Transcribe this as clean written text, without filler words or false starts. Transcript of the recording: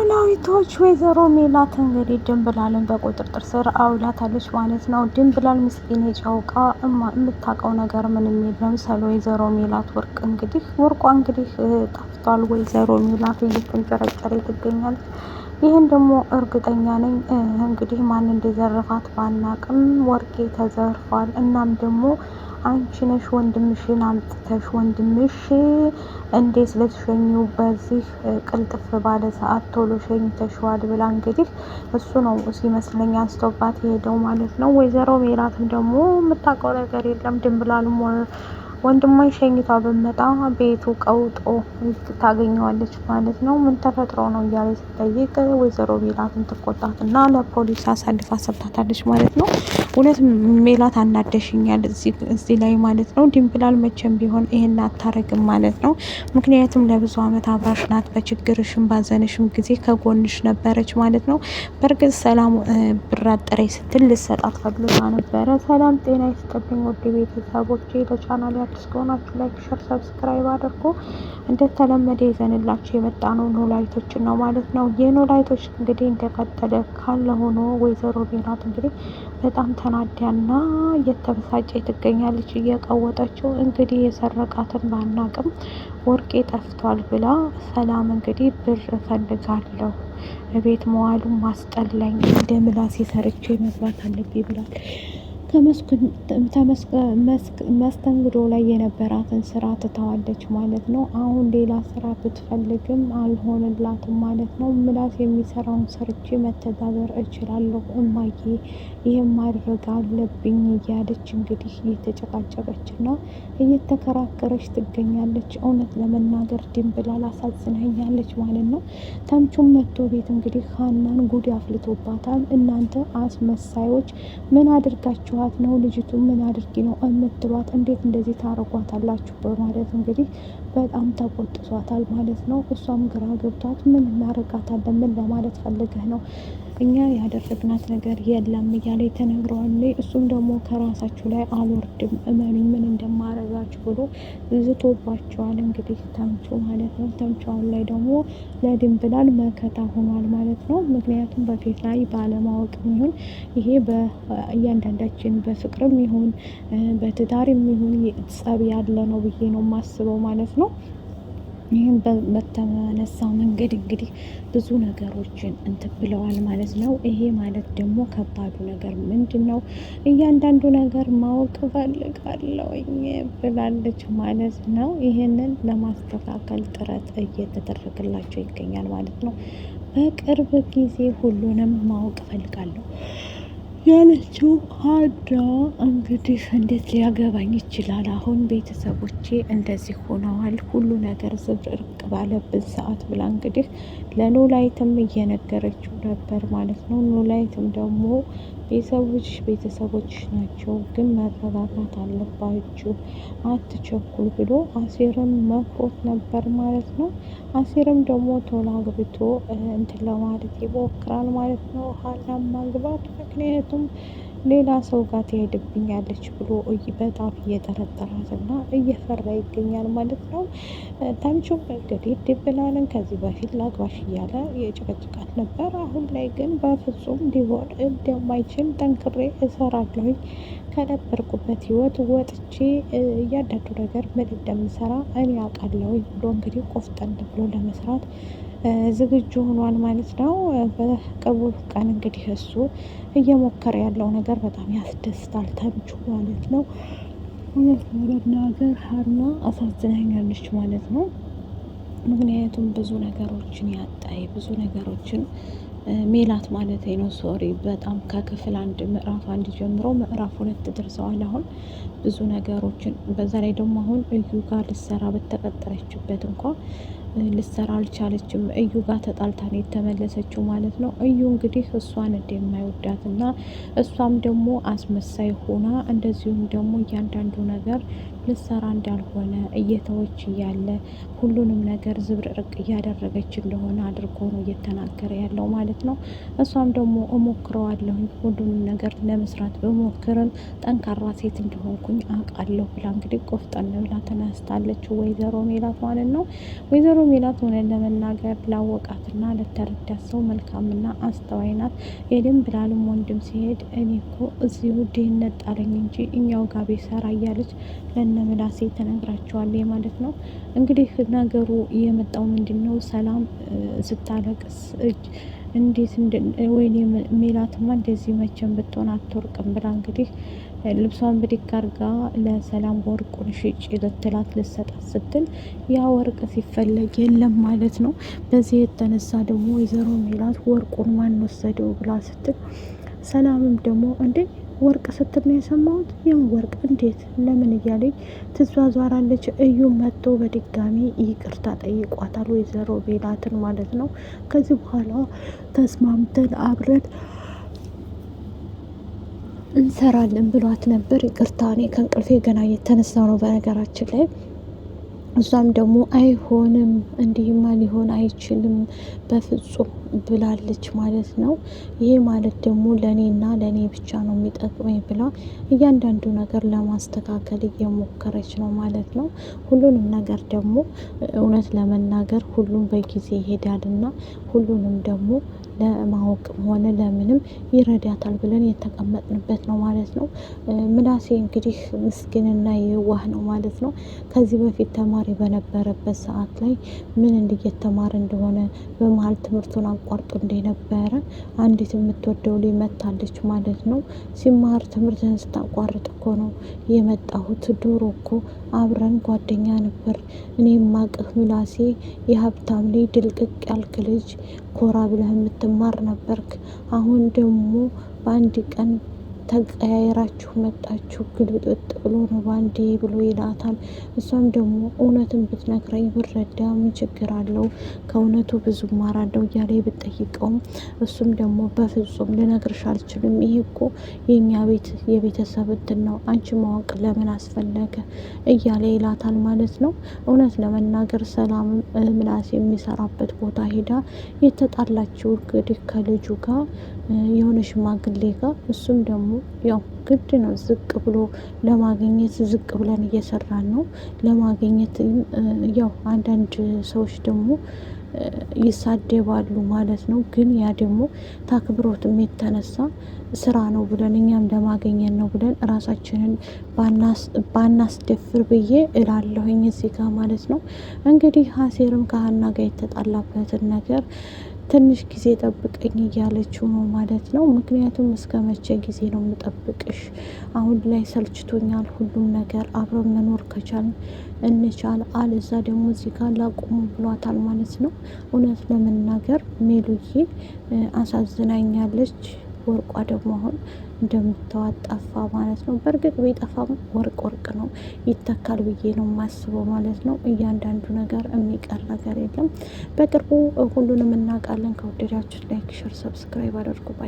ኖላዊቶች ወይዘሮ ሜላት እንግዲህ ድንብላልን በቁጥጥር ስር አውላታለች ማለት ነው። ድንብላል ምስኪን የጫውቃ የምታውቀው ነገር ምንም የለም ስለ ወይዘሮ ሜላት ወርቅ እንግዲህ ወርቋ እንግዲህ ጠፍቷል። ወይዘሮ ሜላት እየተንጨረጨረ ትገኛለች። ይህን ደግሞ እርግጠኛ ነኝ እንግዲህ ማን እንደዘረፋት ባናቅም ወርቄ ተዘርፏል። እናም ደግሞ አንቺ ነሽ ወንድምሽን አምጥተሽ ወንድምሽ እንዴት ልትሸኙ በዚህ ቅልጥፍ ባለ ሰዓት ቶሎ ሸኝተሽዋል ብላ እንግዲህ እሱ ነው ሲመስለኝ አንስቶባት የሄደው ማለት ነው። ወይዘሮ ሜላትም ደግሞ የምታውቀው ነገር የለም። ድንብላልም ወንድሟን ሸኝቷ በመጣ ቤቱ ቀውጦ ታገኘዋለች ማለት ነው። ምን ተፈጥሮ ነው እያለ ስጠይቅ ወይዘሮ ሜላትን ትቆጣትና ለፖሊስ አሳልፋ ሰጥታታለች ማለት ነው። እውነት ሜላት አናደሽኛል እዚህ ላይ ማለት ነው። ድንብላል መቼም ቢሆን ይሄን አታረግም ማለት ነው። ምክንያቱም ለብዙ ዓመት አብራሽ ናት። በችግርሽም ባዘንሽም ጊዜ ከጎንሽ ነበረች ማለት ነው። በእርግጥ ሰላም ብራጠሬ ስትል ልሰጣት ፈልጋ ነበረ። ሰላም ጤና ይስጥልኝ ውድ ቤተሰቦቼ ለቻናል አዲስ ከሆናችሁ ላይክ፣ ሸር፣ ሰብስክራይብ አድርጎ እንደተለመደ ይዘንላችሁ የመጣ ነው ኖላዊቶችን ነው ማለት ነው። የኖላዊቶች እንግዲህ እንደቀጠለ ካለ ሆኖ ወይዘሮ ሜላት እንግዲህ በጣም ተናዳና እየተበሳጨ ትገኛለች። እየቀወጠችው እንግዲህ የሰረቃትን ባናቅም ወርቄ ጠፍቷል ብላ ሰላም እንግዲህ ብር እፈልጋለሁ ቤት መዋሉ ማስጠላኝ እንደ ምላሴ ሰርቼ መግባት አለብኝ ብላል። መስተንግዶ ላይ የነበራትን ስራ ትተዋለች ማለት ነው። አሁን ሌላ ስራ ብትፈልግም አልሆንላትም ማለት ነው። ምላስ የሚሰራውን ሰርቼ መተዳደር እችላለሁ እማዬ፣ ይህም ማድረግ አለብኝ እያለች እንግዲህ እየተጨቃጨቀች እና እየተከራከረች ትገኛለች። እውነት ለመናገር ድንብላል አሳዝናኛለች ማለት ነው። ተምቹም መጥቶ ቤት እንግዲህ ሀናን ጉድ አፍልቶባታል። እናንተ አስመሳዮች ምን አድርጋችኋት ነው ልጅቱ ምን አድርጊ ነው የምትሏት? እንዴት እንደዚህ ታረጓታላችሁ? በማለት እንግዲህ በጣም ተቆጥቷታል ማለት ነው። እሷም ግራ ገብቷት ምን እናረጋታለን? ምን ለማለት ፈልገህ ነው? እኛ ያደረግናት ነገር የለም እያለ ተነግረዋል። እሱም ደግሞ ከራሳችሁ ላይ አልወርድም እመኑኝ ምን እንደማረጋችሁ ብሎ ዝቶባቸዋል። እንግዲህ ተምቹ ማለት ነው። ተምቹን ላይ ደግሞ ለድንብላል መከታ ሆኗል ማለት ነው። ምክንያቱም በፊት ላይ ባለማወቅ ይሁን ይሄ በእያንዳንዳችን በፍቅርም ይሁን በትዳርም ይሁን ጸብ ያለ ነው ብዬ ነው የማስበው ማለት ነው። ይህም በተነሳው መንገድ እንግዲህ ብዙ ነገሮችን እንትን ብለዋል ማለት ነው። ይሄ ማለት ደግሞ ከባዱ ነገር ምንድን ነው? እያንዳንዱ ነገር ማወቅ እፈልጋለሁኝ ብላለች ማለት ነው። ይህንን ለማስተካከል ጥረት እየተደረገላቸው ይገኛል ማለት ነው። በቅርብ ጊዜ ሁሉንም ማወቅ እፈልጋለሁ ያለችው ሀዳ እንግዲህ እንዴት ሊያገባኝ ይችላል? አሁን ቤተሰቦቼ እንደዚህ ሆነዋል፣ ሁሉ ነገር ዝብርቅ ባለብን ሰዓት ብላ እንግዲህ ለኖላይትም እየነገረችው ነበር ማለት ነው። ኖላይትም ደግሞ ቤተሰቦች ናቸው፣ ግን መረጋጋት አለባችሁ፣ አትቸኩል ብሎ አሴርም መክሮት ነበር ማለት ነው። አሴርም ደግሞ ቶሎ አግብቶ እንትን ለማለት ይሞክራል ማለት ነው። ሀናም ማግባት ምክንያቱም ሌላ ሰው ጋር ትሄድብኛለች ብሎ በጣም እየጠረጠራት እና እየፈራ ይገኛል ማለት ነው። ተምቹም እንግዲህ ድንብላልን ከዚህ በፊት ላግባሽ እያለ የጭቅጭቃት ነበር። አሁን ላይ ግን በፍጹም ሊሆን እንደማይችል ጠንክሬ እሰራለሁኝ ከነበርኩበት ህይወት ወጥቼ እያንዳንዱ ነገር ምን እንደምሰራ እኔ አውቃለሁኝ ብሎ እንግዲህ ቆፍጠን ብሎ ለመስራት ዝግጁ ሆኗል ማለት ነው። በቅርቡ ቀን እንግዲህ እሱ እየሞከረ ያለው ነገር በጣም ያስደስታል ተምቹ ማለት ነው። እውነት ለመናገር ሀና አሳዝናኛለች ማለት ነው። ምክንያቱም ብዙ ነገሮችን ያጣይ ብዙ ነገሮችን ሜላት ማለት ነው። ሶሪ በጣም ከክፍል አንድ ምዕራፍ አንድ ጀምሮ ምዕራፍ 2 ደርሰዋል። አሁን ብዙ ነገሮችን በዛ ላይ ደግሞ አሁን እዩ ጋር ልሰራ በተቀጠረችበት እንኳን ልሰራ አልቻለችም። እዩ ጋር ተጣልታ ነው የተመለሰችው ማለት ነው። እዩ እንግዲህ እሷን እንደማይወዳት እና እሷም ደግሞ አስመሳይ ሆና እንደዚሁም ደግሞ እያንዳንዱ ነገር ልትሰራ እንዳልሆነ እየተወች እያለ ሁሉንም ነገር ዝብርቅርቅ እያደረገች እንደሆነ አድርጎ ነው እየተናገረ ያለው ማለት ነው። እሷም ደግሞ እሞክረዋለሁ ሁሉንም ነገር ለመስራት በሞክርም ጠንካራ ሴት እንደሆንኩኝ አውቃለሁ ብላ እንግዲህ ቆፍጠን ብላ ተነስታለች ወይዘሮ ሜላት ማለት ነው። ወይዘሮ ሜላት ሆነን ለመናገር ላወቃትና ለተረዳት ሰው መልካምና አስተዋይ ናት። የድን ብላልም ወንድም ሲሄድ እኔ እኮ እዚሁ ድህነት ጣለኝ እንጂ እኛው ጋር ቤሰራ እያለች ለነ ምላሴ ተነግራቸዋለች ማለት ነው። እንግዲህ ነገሩ የመጣው ምንድን ነው? ሰላም ስታለቅስ እንዴት ወይኔ ሜላትማ እንደዚህ መቼም ብትሆን አትወርቅም ብላ እንግዲህ ልብሷን ብድግ አርጋ ለሰላም ወርቁን ሽጭ ልትላት ልሰጣት ስትል ያ ወርቅ ሲፈለግ የለም ማለት ነው። በዚህ የተነሳ ደግሞ ወይዘሮ ሜላት ወርቁን ማን ወሰደው ብላ ስትል ሰላምም ደግሞ እንዴ ወርቅ ስትል ነው የሰማሁት። ይህም ወርቅ እንዴት ለምን እያለኝ ትዟዟራለች። እዩ መጥቶ በድጋሚ ይቅርታ ጠይቋታል ወይዘሮ ሜላትን ማለት ነው። ከዚህ በኋላ ተስማምተን አብረን እንሰራለን ብሏት ነበር። ይቅርታ እኔ ከእንቅልፌ ገና እየተነሳ ነው በነገራችን ላይ። እሷም ደግሞ አይሆንም፣ እንዲህማ ሊሆን አይችልም በፍጹም ብላለች ማለት ነው። ይሄ ማለት ደግሞ ለእኔና ለእኔ ብቻ ነው የሚጠቅመኝ ብላ እያንዳንዱ ነገር ለማስተካከል እየሞከረች ነው ማለት ነው። ሁሉንም ነገር ደግሞ እውነት ለመናገር ሁሉም በጊዜ ይሄዳልና ሁሉንም ደግሞ ለማወቅም ሆነ ለምንም ይረዳታል ብለን የተቀመጥንበት ነው ማለት ነው። ምላሴ እንግዲህ ምስኪንና የዋህ ነው ማለት ነው። ከዚህ በፊት ተማሪ በነበረበት ሰዓት ላይ ምን እየተማረ እንደሆነ በመሀል ትምህርቱን አቋርጦ እንደነበረ አንዲት የምትወደው ልጅ መታለች ማለት ነው። ሲማር ትምህርትን ስታቋርጥ እኮ ነው የመጣሁት፣ ድሮ እኮ አብረን ጓደኛ ነበር፣ እኔ ማቅህ ምላሴ የሀብታም ልጅ ድልቅቅ ያልክ ልጅ ኮራ ብለህ የምትማር ነበርክ፣ አሁን ደግሞ በአንድ ቀን ተቀያይራችሁ መጣችሁ፣ ግልብጥብጥ ብሎ ነው ባንዴ ብሎ ይላታል። እሷም ደግሞ እውነትን ብትነግረኝ ብረዳ ምን ችግር አለው፣ ከእውነቱ ብዙ ማራለው እያለ ብጠይቀውም እሱም ደግሞ በፍጹም ልነግርሽ አልችልም፣ ይህ እኮ የእኛ ቤት የቤተሰብ እንትን ነው፣ አንቺ ማወቅ ለምን አስፈለገ እያለ ይላታል ማለት ነው። እውነት ለመናገር ሰላም ምላስ የሚሰራበት ቦታ ሄዳ የተጣላችው እንግዲህ ከልጁ ጋር የሆነ ሽማግሌ ጋር፣ እሱም ደግሞ ያው ግድ ነው ዝቅ ብሎ ለማግኘት ዝቅ ብለን እየሰራን ነው ለማግኘት። ያው አንዳንድ ሰዎች ደግሞ ይሳደባሉ ማለት ነው። ግን ያ ደግሞ ታክብሮትም የተነሳ ስራ ነው ብለን እኛም ለማገኘት ነው ብለን ራሳችንን ባናስደፍር ብዬ እላለሁኝ እዚህ ጋር ማለት ነው። እንግዲህ ሀሴርም ከሀና ጋር የተጣላበትን ነገር ትንሽ ጊዜ ጠብቀኝ እያለችው ነው ማለት ነው። ምክንያቱም እስከ መቼ ጊዜ ነው የምጠብቅሽ? አሁን ላይ ሰልችቶኛል ሁሉም ነገር፣ አብረን መኖር ከቻል እንቻል፣ አለዛ ደግሞ እዚህ ጋር ላቁሙ ብሏታል ማለት ነው። እውነት ለመናገር ሜሉዬ አሳዝናኛለች። ወርቋ ደግሞ አሁን እንደምታዋት ጠፋ ማለት ነው። በእርግጥ ቢጠፋም ወርቅ ወርቅ ነው፣ ይተካል ብዬ ነው የማስበው ማለት ነው። እያንዳንዱ ነገር የሚቀር ነገር የለም። በቅርቡ ሁሉንም እናውቃለን። ከወደዳችሁ ላይክ፣ ሸር፣ ሰብስክራይብ አድርጉ ባይ